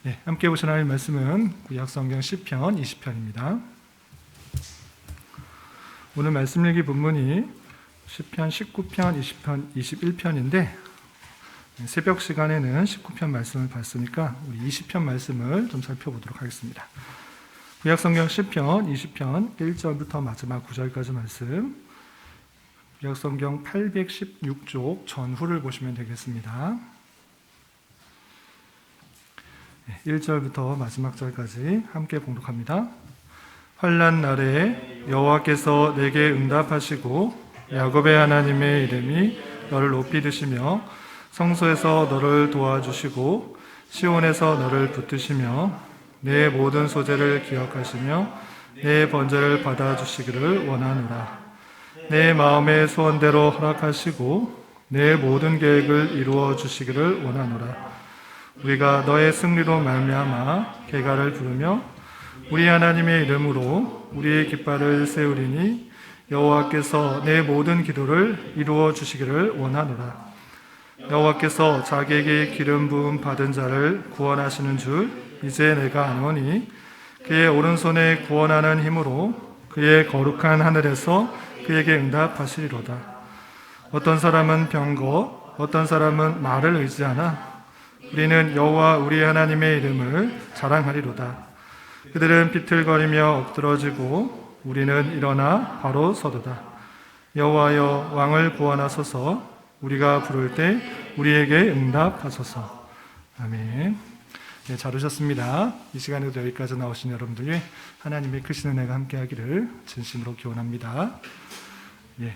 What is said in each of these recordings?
네, 함께 보신 하나님 말씀은 구약성경 시편 20편입니다. 오늘 말씀 읽기 본문이 시편 19편, 20편, 21편인데 새벽 시간에는 19편 말씀을 봤으니까 우리 20편 말씀을 좀 살펴보도록 하겠습니다. 구약성경 시편 20편 1절부터 마지막 9절까지 말씀, 구약성경 816쪽 전후를 보시면 되겠습니다. 1절부터 마지막 절까지 함께 봉독합니다. 환난 날에 여호와께서 내게 응답하시고 야곱의 하나님의 이름이 너를 높이 드시며 성소에서 너를 도와주시고 시온에서 너를 붙드시며 내 모든 소재를 기억하시며 내 번제를 받아주시기를 원하노라. 내 마음의 소원대로 허락하시고 내 모든 계획을 이루어 주시기를 원하노라. 우리가 너의 승리로 말미암아 개가를 부르며 우리 하나님의 이름으로 우리의 깃발을 세우리니 여호와께서 내 모든 기도를 이루어 주시기를 원하노라. 여호와께서 자기에게 기름 부음 받은 자를 구원하시는 줄 이제 내가 아노니 그의 오른손에 구원하는 힘으로 그의 거룩한 하늘에서 그에게 응답하시리로다. 어떤 사람은 병거, 어떤 사람은 말을 의지하나 우리는 여호와 우리 하나님의 이름을 자랑하리로다. 그들은 비틀거리며 엎드러지고 우리는 일어나 바로 서도다. 여호와여 왕을 구원하소서. 우리가 부를 때 우리에게 응답하소서. 아멘. 네, 잘 오셨습니다. 이 시간에도 여기까지 나오신 여러분들 하나님의 크신 은혜가 함께하기를 진심으로 기원합니다. 예.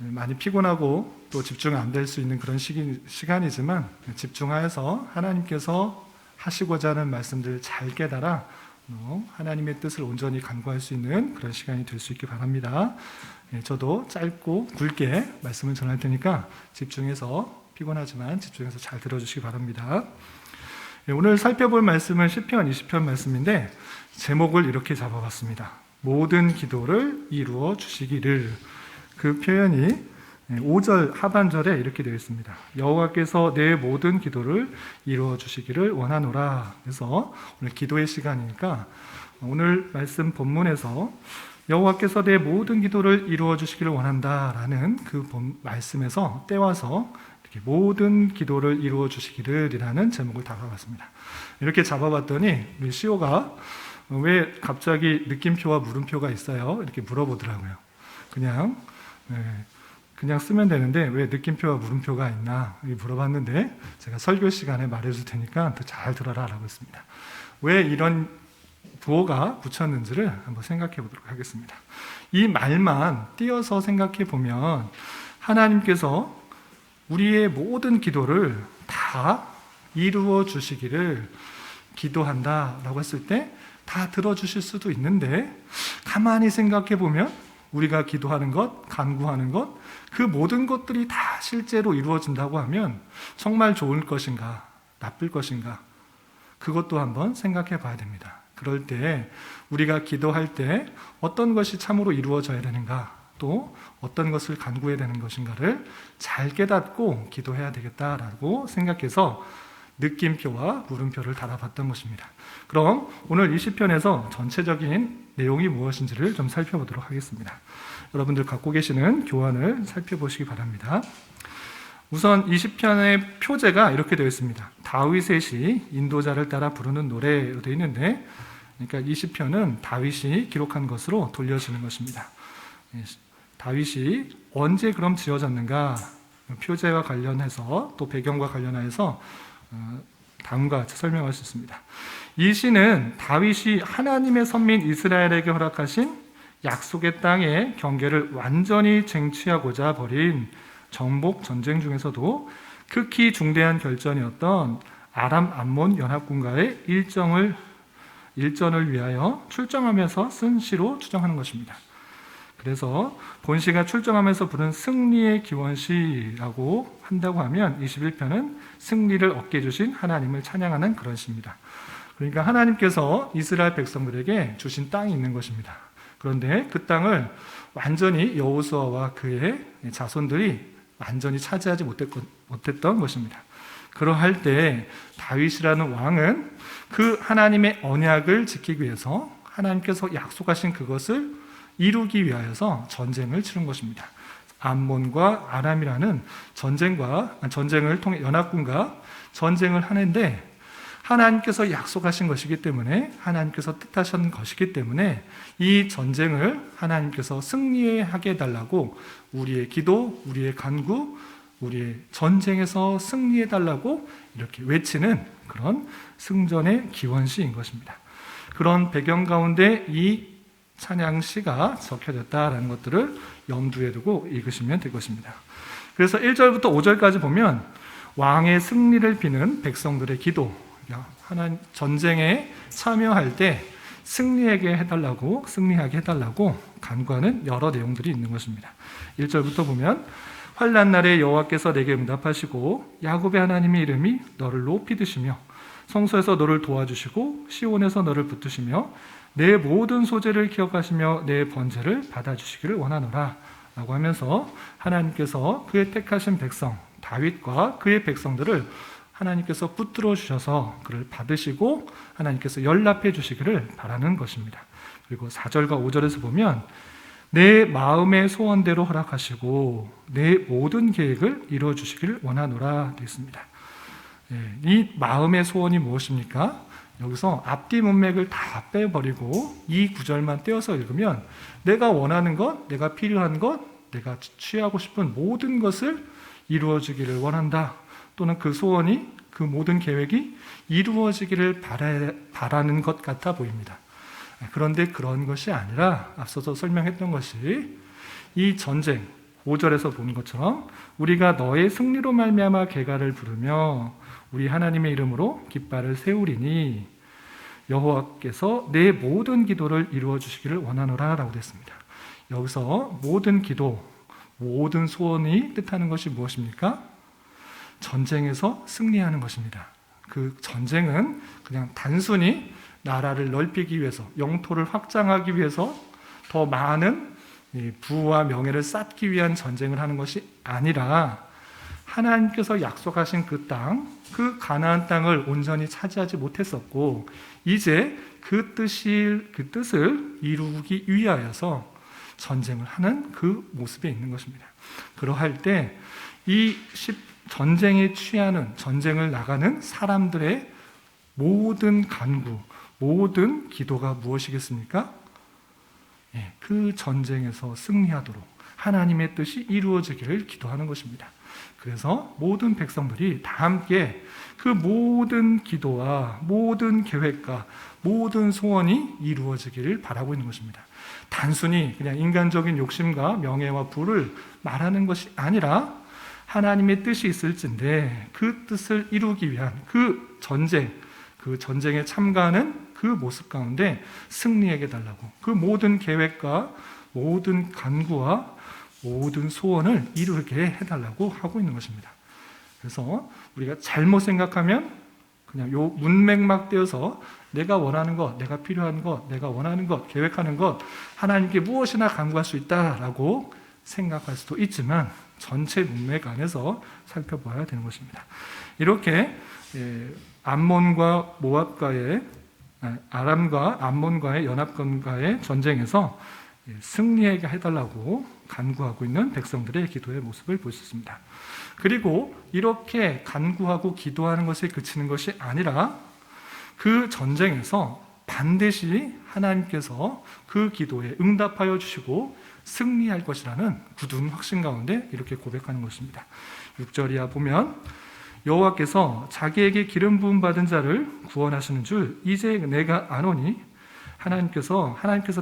많이 피곤하고 또 집중 안 될 수 있는 그런 시간이지만 집중하여서 하나님께서 하시고자 하는 말씀들 잘 깨달아 하나님의 뜻을 온전히 간구할 수 있는 그런 시간이 될 수 있기 바랍니다. 저도 짧고 굵게 말씀을 전할 테니까 집중해서, 피곤하지만 집중해서 잘 들어주시기 바랍니다. 오늘 살펴볼 말씀은 시편 20편 말씀인데 제목을 이렇게 잡아봤습니다. 모든 기도를 이루어 주시기를. 그 표현이 5절 하반절에 이렇게 되어 있습니다. 여호와께서 내 모든 기도를 이루어 주시기를 원하노라. 그래서 오늘 기도의 시간이니까 오늘 말씀 본문에서 여호와께서 내 모든 기도를 이루어 주시기를 원한다라는 그 말씀에서 떼와서 이렇게 모든 기도를 이루어 주시기를이라는 제목을 잡아봤습니다. 이렇게 잡아봤더니 우리 시호가 왜 갑자기 느낌표와 물음표가 있어요? 이렇게 물어보더라고요. 그냥 쓰면 되는데 왜 느낌표와 물음표가 있나 물어봤는데 제가 설교 시간에 말해줄 테니까 더 잘 들어라 라고 했습니다. 왜 이런 부호가 붙였는지를 한번 생각해 보도록 하겠습니다. 이 말만 띄어서 생각해 보면 하나님께서 우리의 모든 기도를 다 이루어 주시기를 기도한다 라고 했을 때 다 들어주실 수도 있는데 가만히 생각해 보면 우리가 기도하는 것, 간구하는 것, 그 모든 것들이 다 실제로 이루어진다고 하면 정말 좋을 것인가, 나쁠 것인가, 그것도 한번 생각해 봐야 됩니다. 그럴 때 우리가 기도할 때 어떤 것이 참으로 이루어져야 되는가, 또 어떤 것을 간구해야 되는 것인가를 잘 깨닫고 기도해야 되겠다라고 생각해서 느낌표와 물음표를 달아봤던 것입니다. 그럼 오늘 20편에서 전체적인 내용이 무엇인지를 좀 살펴보도록 하겠습니다. 여러분들 갖고 계시는 교환을 살펴보시기 바랍니다. 우선 20편의 표제가 이렇게 되어 있습니다. 다윗의 시, 인도자를 따라 부르는 노래로 되어 있는데, 그러니까 20편은 다윗이 기록한 것으로 돌려지는 것입니다. 다윗이 언제 그럼 지어졌는가? 표제와 관련해서 또 배경과 관련해서 다음과 같이 설명할 수 있습니다. 이 시는 다윗이 하나님의 선민 이스라엘에게 허락하신 약속의 땅의 경계를 완전히 쟁취하고자 벌인 정복 전쟁 중에서도 극히 중대한 결전이었던 아람 암몬 연합군과의 일전을 위하여 출정하면서 쓴 시로 추정하는 것입니다. 그래서 본시가 출정하면서 부른 승리의 기원시라고 한다고 하면 21편은 승리를 얻게 해주신 하나님을 찬양하는 그런 시입니다. 그러니까 하나님께서 이스라엘 백성들에게 주신 땅이 있는 것입니다. 그런데 그 땅을 완전히 여호수아와 그의 자손들이 완전히 차지하지 못했던 것입니다. 그러할 때 다윗이라는 왕은 그 하나님의 언약을 지키기 위해서 하나님께서 약속하신 그것을 이루기 위하여서 전쟁을 치른 것입니다. 암몬과 아람이라는 전쟁을 통해 연합군과 전쟁을 하는데, 하나님께서 약속하신 것이기 때문에, 하나님께서 뜻하신 것이기 때문에 이 전쟁을 하나님께서 승리하게 해달라고 우리의 기도, 우리의 간구, 우리의 전쟁에서 승리해달라고 이렇게 외치는 그런 승전의 기원시인 것입니다. 그런 배경 가운데 이 찬양시가 적혀졌다라는 것들을 염두에 두고 읽으시면 될 것입니다. 그래서 1절부터 5절까지 보면 왕의 승리를 비는 백성들의 기도, 하나님 전쟁에 참여할 때 승리하게 해달라고 간구하는 여러 내용들이 있는 것입니다. 1절부터 보면 환난 날에 여호와께서 내게 응답하시고 야곱의 하나님의 이름이 너를 높이 드시며 성소에서 너를 도와주시고 시온에서 너를 붙드시며 내 모든 소재를 기억하시며 내 번제를 받아주시기를 원하노라 라고 하면서 하나님께서 그의 택하신 백성 다윗과 그의 백성들을 하나님께서 붙들어 주셔서 그를 받으시고 하나님께서 연락해 주시기를 바라는 것입니다. 그리고 4절과 5절에서 보면 내 마음의 소원대로 허락하시고 내 모든 계획을 이루어 주시기를 원하노라 되어 있습니다. 이 마음의 소원이 무엇입니까? 여기서 앞뒤 문맥을 다 빼버리고 이 구절만 떼어서 읽으면 내가 원하는 것, 내가 필요한 것, 내가 취하고 싶은 모든 것을 이루어지기를 원한다. 또는 그 소원이, 그 모든 계획이 이루어지기를 바라는 것 같아 보입니다. 그런데 그런 것이 아니라 앞서서 설명했던 것이 이 전쟁, 5절에서 본 것처럼 우리가 너의 승리로 말미암아 계가를 부르며 우리 하나님의 이름으로 깃발을 세우리니 여호와께서 내 모든 기도를 이루어 주시기를 원하노라 라고 됐습니다. 여기서 모든 기도, 모든 소원이 뜻하는 것이 무엇입니까? 전쟁에서 승리하는 것입니다. 그 전쟁은 그냥 단순히 나라를 넓히기 위해서, 영토를 확장하기 위해서 더 많은 부와 명예를 쌓기 위한 전쟁을 하는 것이 아니라 하나님께서 약속하신 그 땅, 그 가나안 땅을 온전히 차지하지 못했었고 이제 그 뜻을 이루기 위하여서 전쟁을 하는 그 모습에 있는 것입니다. 그러할 때 이 전쟁에 취하는, 전쟁을 나가는 사람들의 모든 간구, 모든 기도가 무엇이겠습니까? 그 전쟁에서 승리하도록 하나님의 뜻이 이루어지기를 기도하는 것입니다. 그래서 모든 백성들이 다 함께 그 모든 기도와 모든 계획과 모든 소원이 이루어지기를 바라고 있는 것입니다. 단순히 그냥 인간적인 욕심과 명예와 부를 말하는 것이 아니라 하나님의 뜻이 있을진데 그 뜻을 이루기 위한 그 전쟁에 참가하는 그 모습 가운데 승리하게 달라고, 그 모든 계획과 모든 간구와 모든 소원을 이루게 해달라고 하고 있는 것입니다. 그래서 우리가 잘못 생각하면 그냥 요 문맥막 떼어서 내가 원하는 것, 내가 필요한 것, 내가 원하는 것, 계획하는 것, 하나님께 무엇이나 간구할 수 있다라고 생각할 수도 있지만 전체 문맥 안에서 살펴봐야 되는 것입니다. 이렇게 암몬과 모압과의, 아람과 암몬과의 연합군과의 전쟁에서 승리하게 해달라고 간구하고 있는 백성들의 기도의 모습을 볼 수 있습니다. 그리고 이렇게 간구하고 기도하는 것에 그치는 것이 아니라 그 전쟁에서 반드시 하나님께서 그 기도에 응답하여 주시고 승리할 것이라는 굳은 확신 가운데 이렇게 고백하는 것입니다. 6절 이하 보면 여호와께서 자기에게 기름 부음 받은 자를 구원하시는 줄 이제 내가 아노니 하나님께서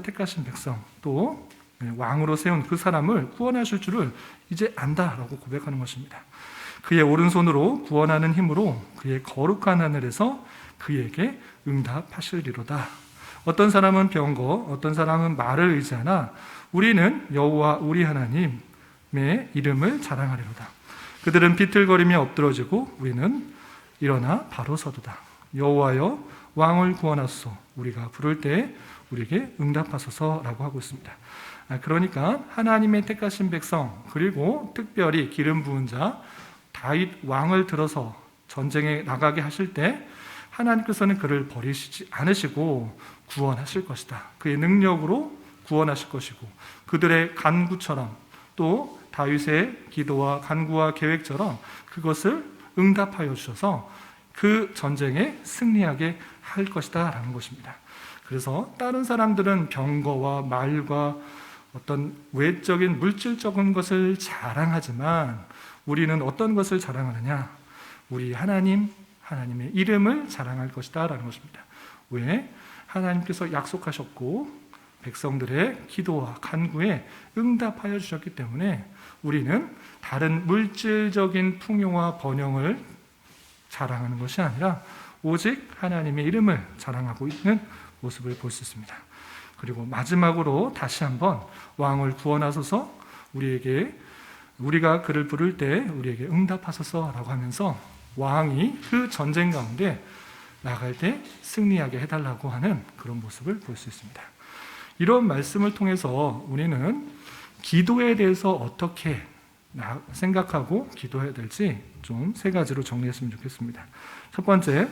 택하신 백성 또 왕으로 세운 그 사람을 구원하실 줄을 이제 안다라고 고백하는 것입니다. 그의 오른손으로 구원하는 힘으로 그의 거룩한 하늘에서 그에게 응답하시리로다. 어떤 사람은 병거, 어떤 사람은 말을 의지하나 우리는 여호와 우리 하나님의 이름을 자랑하리로다. 그들은 비틀거리며 엎드러지고 우리는 일어나 바로 서도다. 여호와여 왕을 구원하소서. 우리가 부를 때 우리에게 응답하소서라고 하고 있습니다. 그러니까 하나님의 택하신 백성 그리고 특별히 기름 부은 자 다윗 왕을 들어서 전쟁에 나가게 하실 때 하나님께서는 그를 버리시지 않으시고 구원하실 것이다. 그의 능력으로 구원하실 것이고 그들의 간구처럼 또 다윗의 기도와 간구와 계획처럼 그것을 응답하여 주셔서 그 전쟁에 승리하게 할 것이다 라는 것입니다. 그래서 다른 사람들은 병거와 말과 어떤 외적인 물질적인 것을 자랑하지만 우리는 어떤 것을 자랑하느냐? 우리 하나님의 이름을 자랑할 것이다 라는 것입니다. 왜? 하나님께서 약속하셨고 백성들의 기도와 간구에 응답하여 주셨기 때문에 우리는 다른 물질적인 풍요와 번영을 자랑하는 것이 아니라 오직 하나님의 이름을 자랑하고 있는 모습을 볼 수 있습니다. 그리고 마지막으로 다시 한번 왕을 구원하소서 우리가 그를 부를 때 우리에게 응답하소서라고 하면서 왕이 그 전쟁 가운데 나갈 때 승리하게 해달라고 하는 그런 모습을 볼 수 있습니다. 이런 말씀을 통해서 우리는 기도에 대해서 어떻게 생각하고 기도해야 될지 좀 세 가지로 정리했으면 좋겠습니다. 첫 번째,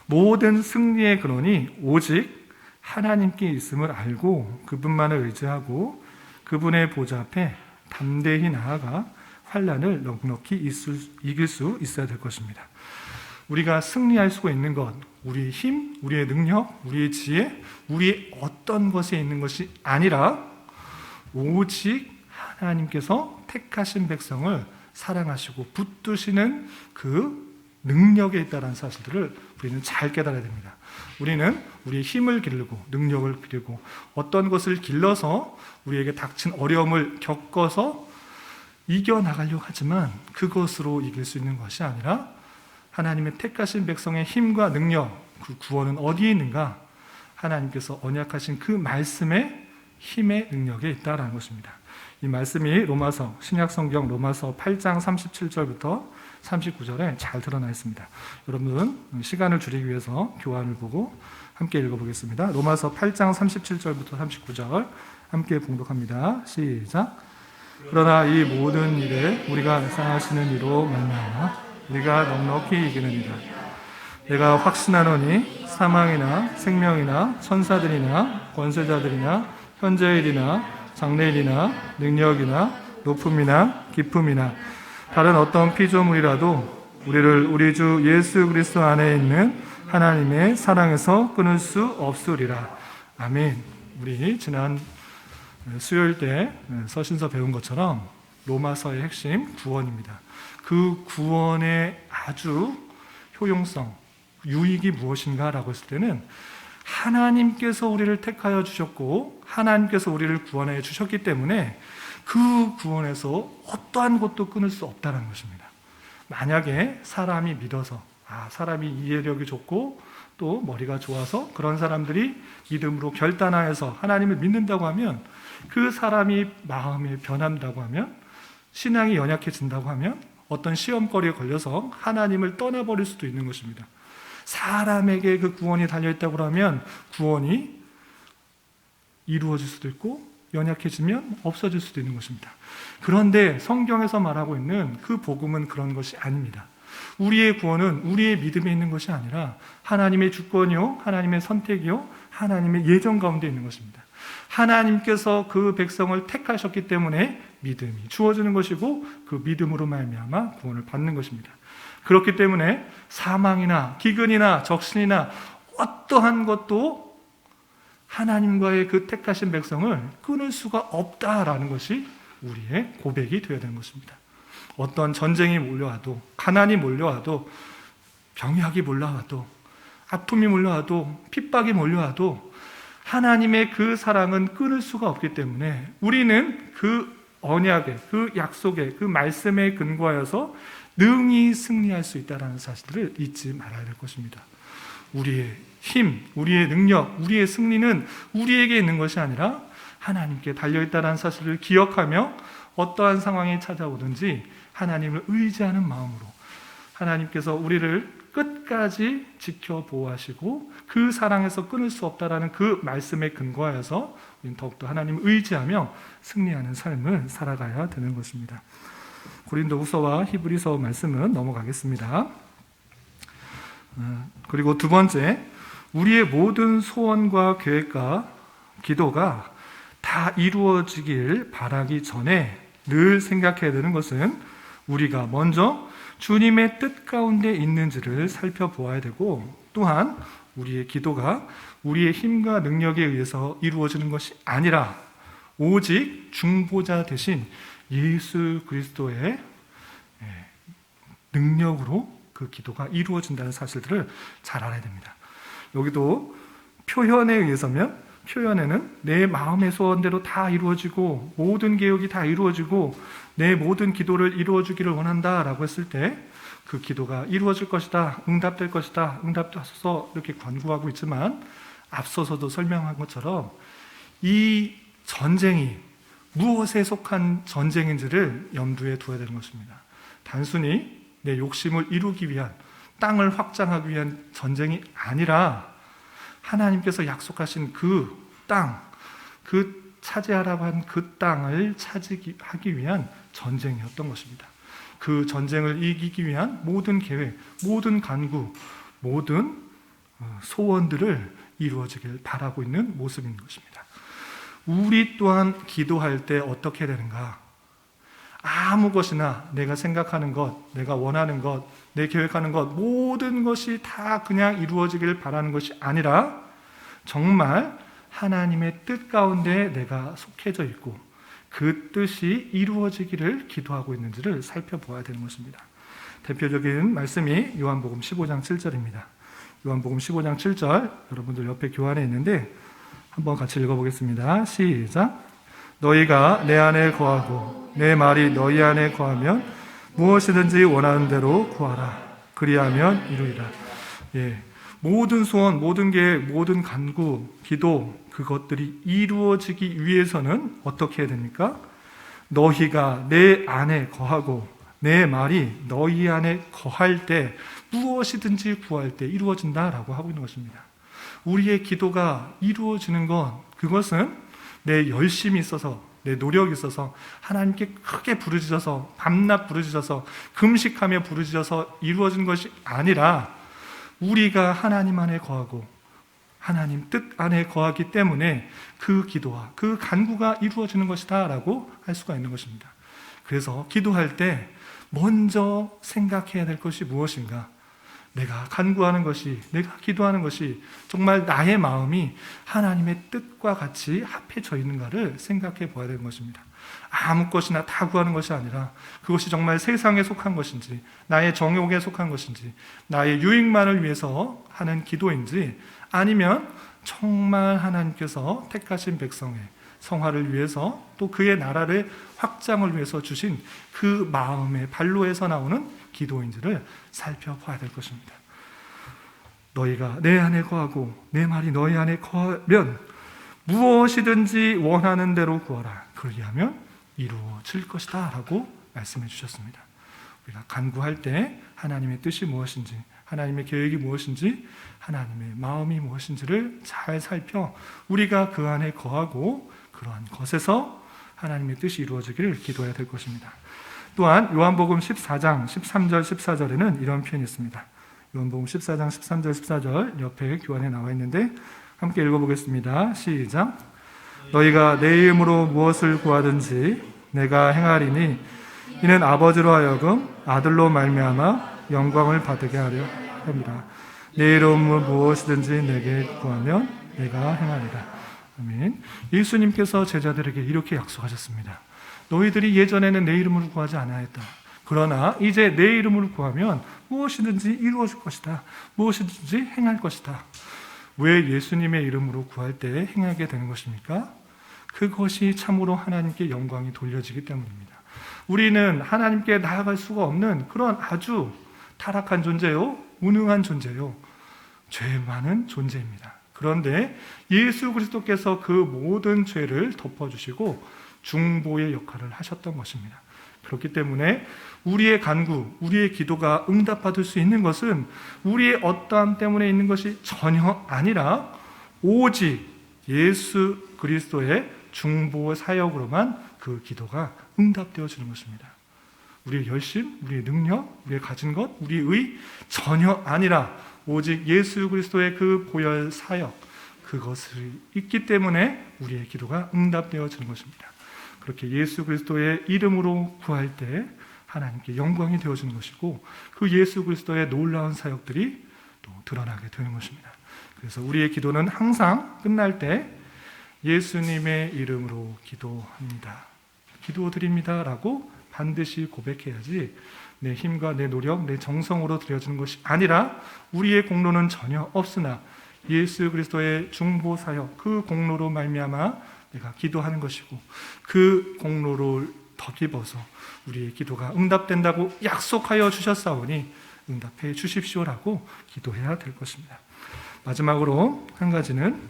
모든 승리의 근원이 오직 하나님께 있음을 알고 그분만을 의지하고 그분의 보좌 앞에 담대히 나아가 환난을 넉넉히 이길 수 있어야 될 것입니다. 우리가 승리할 수가 있는 것, 우리의 힘, 우리의 능력, 우리의 지혜, 우리의 어떤 것에 있는 것이 아니라 오직 하나님께서 택하신 백성을 사랑하시고 붙드시는 그 능력에 있다는 사실들을 우리는 잘 깨달아야 됩니다. 우리는 우리의 힘을 기르고 능력을 기르고 어떤 것을 길러서 우리에게 닥친 어려움을 겪어서 이겨나가려고 하지만 그것으로 이길 수 있는 것이 아니라 하나님의 택하신 백성의 힘과 능력, 그 구원은 어디에 있는가? 하나님께서 언약하신 그 말씀의 힘의 능력에 있다는 것입니다. 이 말씀이 신약성경 로마서 8장 37절부터 39절에 잘 드러나 있습니다. 여러분 시간을 줄이기 위해서 교환을 보고 함께 읽어보겠습니다. 로마서 8장 37절부터 39절 함께 봉독합니다. 시작. 그러나 이 모든 일에 우리가 사하시는 이로 말미암아 우리가 넉넉히 이기느니라. 내가 확신하노니 사망이나 생명이나 천사들이나 권세자들이나 현재일이나 장래일이나 능력이나 높음이나 깊음이나 다른 어떤 피조물이라도 우리를 우리 주 예수 그리스도 안에 있는 하나님의 사랑에서 끊을 수 없으리라. 아멘. 우리 지난 수요일 때 서신서 배운 것처럼 로마서의 핵심 구원입니다. 그 구원의 아주 효용성, 유익이 무엇인가라고 했을 때는 하나님께서 우리를 택하여 주셨고 하나님께서 우리를 구원해 주셨기 때문에 그 구원에서 어떠한 것도 끊을 수 없다는 것입니다. 만약에 사람이 믿어서 사람이 이해력이 좋고 또 머리가 좋아서 그런 사람들이 믿음으로 결단하여서 하나님을 믿는다고 하면 그 사람이 마음이 변한다고 하면 신앙이 연약해진다고 하면 어떤 시험거리에 걸려서 하나님을 떠나버릴 수도 있는 것입니다. 사람에게 그 구원이 달려있다고 하면 구원이 이루어질 수도 있고 연약해지면 없어질 수도 있는 것입니다. 그런데 성경에서 말하고 있는 그 복음은 그런 것이 아닙니다. 우리의 구원은 우리의 믿음에 있는 것이 아니라 하나님의 주권이요, 하나님의 선택이요, 하나님의 예정 가운데 있는 것입니다. 하나님께서 그 백성을 택하셨기 때문에 믿음이 주어지는 것이고 그 믿음으로 말미암아 구원을 받는 것입니다. 그렇기 때문에 사망이나 기근이나 적신이나 어떠한 것도 하나님과의 그 택하신 백성을 끊을 수가 없다라는 것이 우리의 고백이 되어야 되는 것입니다. 어떤 전쟁이 몰려와도, 가난이 몰려와도, 병약이 몰려와도, 아픔이 몰려와도, 핍박이 몰려와도 하나님의 그 사랑은 끊을 수가 없기 때문에 우리는 그 언약에, 그 약속에, 그 말씀에 근거하여서 능히 승리할 수 있다는 사실을 잊지 말아야 될 것입니다. 우리의 힘, 우리의 능력, 우리의 승리는 우리에게 있는 것이 아니라 하나님께 달려있다는 사실을 기억하며 어떠한 상황이 찾아오든지 하나님을 의지하는 마음으로 하나님께서 우리를 끝까지 지켜 보호하시고 그 사랑에서 끊을 수 없다라는 그 말씀에 근거하여서 우리는 더욱더 하나님을 의지하며 승리하는 삶을 살아가야 되는 것입니다. 고린도후서와 히브리서 말씀은 넘어가겠습니다. 그리고 두 번째, 우리의 모든 소원과 계획과 기도가 다 이루어지길 바라기 전에 늘 생각해야 되는 것은 우리가 먼저 주님의 뜻 가운데 있는지를 살펴보아야 되고, 또한 우리의 기도가 우리의 힘과 능력에 의해서 이루어지는 것이 아니라 오직 중보자 대신 예수 그리스도의 능력으로 그 기도가 이루어진다는 사실들을 잘 알아야 됩니다. 여기도 표현에 의해서면 표현에는 내 마음의 소원대로 다 이루어지고 모든 계획이 다 이루어지고 내 모든 기도를 이루어주기를 원한다라고 했을 때 그 기도가 이루어질 것이다, 응답될 것이다, 응답하소서 이렇게 간구하고 있지만, 앞서서도 설명한 것처럼 이 전쟁이 무엇에 속한 전쟁인지를 염두에 두어야 되는 것입니다. 단순히 내 욕심을 이루기 위한, 땅을 확장하기 위한 전쟁이 아니라 하나님께서 약속하신 그 땅, 그 차지하라고 한 그 땅을 차지하기 위한 전쟁이었던 것입니다. 그 전쟁을 이기기 위한 모든 계획, 모든 간구, 모든 소원들을 이루어지길 바라고 있는 모습인 것입니다. 우리 또한 기도할 때 어떻게 되는가? 아무 것이나 내가 생각하는 것, 내가 원하는 것, 내 계획하는 것, 모든 것이 다 그냥 이루어지길 바라는 것이 아니라 정말 하나님의 뜻 가운데 내가 속해져 있고 그 뜻이 이루어지기를 기도하고 있는지를 살펴보아야 되는 것입니다. 대표적인 말씀이 요한복음 15장 7절입니다. 요한복음 15장 7절, 여러분들 옆에 교환에 있는데 한번 같이 읽어보겠습니다. 시작. 너희가 내 안에 거하고 내 말이 너희 안에 거하면 무엇이든지 원하는 대로 구하라. 그리하면 이루리라. 모든 소원, 모든 계획, 모든 간구, 기도, 그것들이 이루어지기 위해서는 어떻게 해야 됩니까? 너희가 내 안에 거하고 내 말이 너희 안에 거할 때 무엇이든지 구할 때 이루어진다라고 하고 있는 것입니다. 우리의 기도가 이루어지는 것, 그것은 내 열심이 있어서, 내 노력이 있어서 하나님께 크게 부르짖어서, 밤낮 부르짖어서, 금식하며 부르짖어서 이루어지는 것이 아니라 우리가 하나님 안에 거하고 하나님 뜻 안에 거하기 때문에 그 기도와 그 간구가 이루어지는 것이다 라고 할 수가 있는 것입니다. 그래서 기도할 때 먼저 생각해야 될 것이 무엇인가? 내가 간구하는 것이, 내가 기도하는 것이 정말 나의 마음이 하나님의 뜻과 같이 합해져 있는가를 생각해 보아야 되는 것입니다. 아무 것이나 다 구하는 것이 아니라 그것이 정말 세상에 속한 것인지, 나의 정욕에 속한 것인지, 나의 유익만을 위해서 하는 기도인지, 아니면 정말 하나님께서 택하신 백성의 성화를 위해서, 또 그의 나라를 확장을 위해서 주신 그 마음의 발로에서 나오는 기도인지를 살펴봐야 될 것입니다. 너희가 내 안에 거하고 내 말이 너희 안에 거하면 무엇이든지 원하는 대로 구하라. 그리하면 이루어질 것이다 라고 말씀해 주셨습니다. 우리가 간구할 때 하나님의 뜻이 무엇인지, 하나님의 계획이 무엇인지, 하나님의 마음이 무엇인지를 잘 살펴 우리가 그 안에 거하고 그러한 것에서 하나님의 뜻이 이루어지기를 기도해야 될 것입니다. 또한 요한복음 14장 13절 14절에는 이런 표현이 있습니다. 요한복음 14장 13절 14절 옆에 교환에 나와 있는데 함께 읽어보겠습니다. 시작. 너희가 내 이름으로 무엇을 구하든지 내가 행하리니 이는 아버지로 하여금 아들로 말미암아 영광을 받게 하려 합니다. 내 이름으로 무엇이든지 내게 구하면 내가 행하리라. 아멘. 예수님께서 제자들에게 이렇게 약속하셨습니다. 너희들이 예전에는 내 이름으로 구하지 않아했다. 그러나 이제 내 이름으로 구하면 무엇이든지 이루어질 것이다. 무엇이든지 행할 것이다. 왜 예수님의 이름으로 구할 때 행하게 되는 것입니까? 그것이 참으로 하나님께 영광이 돌려지기 때문입니다. 우리는 하나님께 나아갈 수가 없는 그런 아주 타락한 존재요, 무능한 존재요, 죄 많은 존재입니다. 그런데 예수 그리스도께서 그 모든 죄를 덮어주시고 중보의 역할을 하셨던 것입니다. 그렇기 때문에 우리의 간구, 우리의 기도가 응답받을 수 있는 것은 우리의 어떠함 때문에 있는 것이 전혀 아니라 오직 예수 그리스도의 중보 사역으로만 그 기도가 응답되어지는 것입니다. 우리의 열심, 우리의 능력, 우리의 가진 것, 우리의 의 전혀 아니라 오직 예수 그리스도의 그 보혈 사역, 그것이 있기 때문에 우리의 기도가 응답되어지는 것입니다. 그렇게 예수 그리스도의 이름으로 구할 때 하나님께 영광이 되어지는 것이고, 그 예수 그리스도의 놀라운 사역들이 또 드러나게 되는 것입니다. 그래서 우리의 기도는 항상 끝날 때 예수님의 이름으로 기도합니다, 기도드립니다 라고 반드시 고백해야지 내 힘과 내 노력, 내 정성으로 드려지는 것이 아니라 우리의 공로는 전혀 없으나 예수 그리스도의 중보 사역, 그 공로로 말미암아 내가 기도하는 것이고, 그 공로를 덧입어서 우리의 기도가 응답된다고 약속하여 주셨사오니 응답해 주십시오라고 기도해야 될 것입니다. 마지막으로 한 가지는,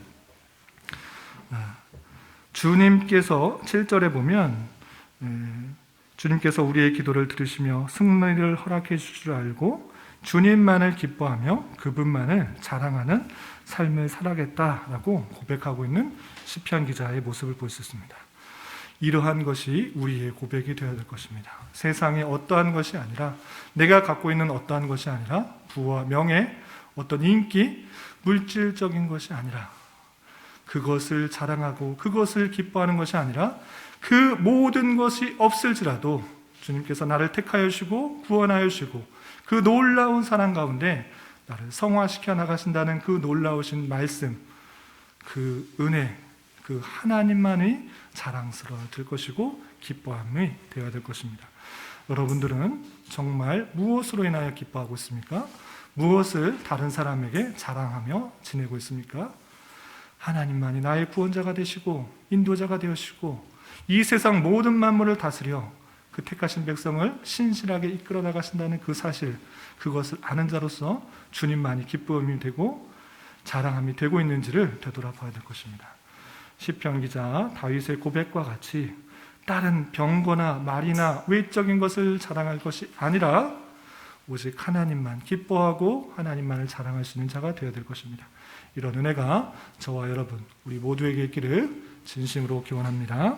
주님께서 7절에 보면 주님께서 우리의 기도를 들으시며 승리를 허락해 주실 줄 알고 주님만을 기뻐하며 그분만을 자랑하는 삶을 살아가겠다라고 고백하고 있는 시편 기자의 모습을 볼 수 있습니다. 이러한 것이 우리의 고백이 되어야 될 것입니다. 세상의 어떠한 것이 아니라, 내가 갖고 있는 어떠한 것이 아니라, 부와 명예, 어떤 인기, 물질적인 것이 아니라, 그것을 자랑하고 그것을 기뻐하는 것이 아니라, 그 모든 것이 없을지라도 주님께서 나를 택하여 주시고 구원하여 주시고 그 놀라운 사랑 가운데 나를 성화시켜 나가신다는 그 놀라우신 말씀, 그 은혜, 그 하나님만이 자랑스러워질 것이고 기뻐함이 되어야 될 것입니다. 여러분들은 정말 무엇으로 인하여 기뻐하고 있습니까? 무엇을 다른 사람에게 자랑하며 지내고 있습니까? 하나님만이 나의 구원자가 되시고 인도자가 되시고 이 세상 모든 만물을 다스려 그 택하신 백성을 신실하게 이끌어 나가신다는 그 사실, 그것을 아는 자로서 주님만이 기쁨이 되고 자랑함이 되고 있는지를 되돌아봐야 될 것입니다. 시편 기자 다윗의 고백과 같이 다른 병거나 말이나 외적인 것을 자랑할 것이 아니라 오직 하나님만 기뻐하고 하나님만을 자랑할 수 있는 자가 되어야 될 것입니다. 이런 은혜가 저와 여러분, 우리 모두에게 있기를 진심으로 기원합니다.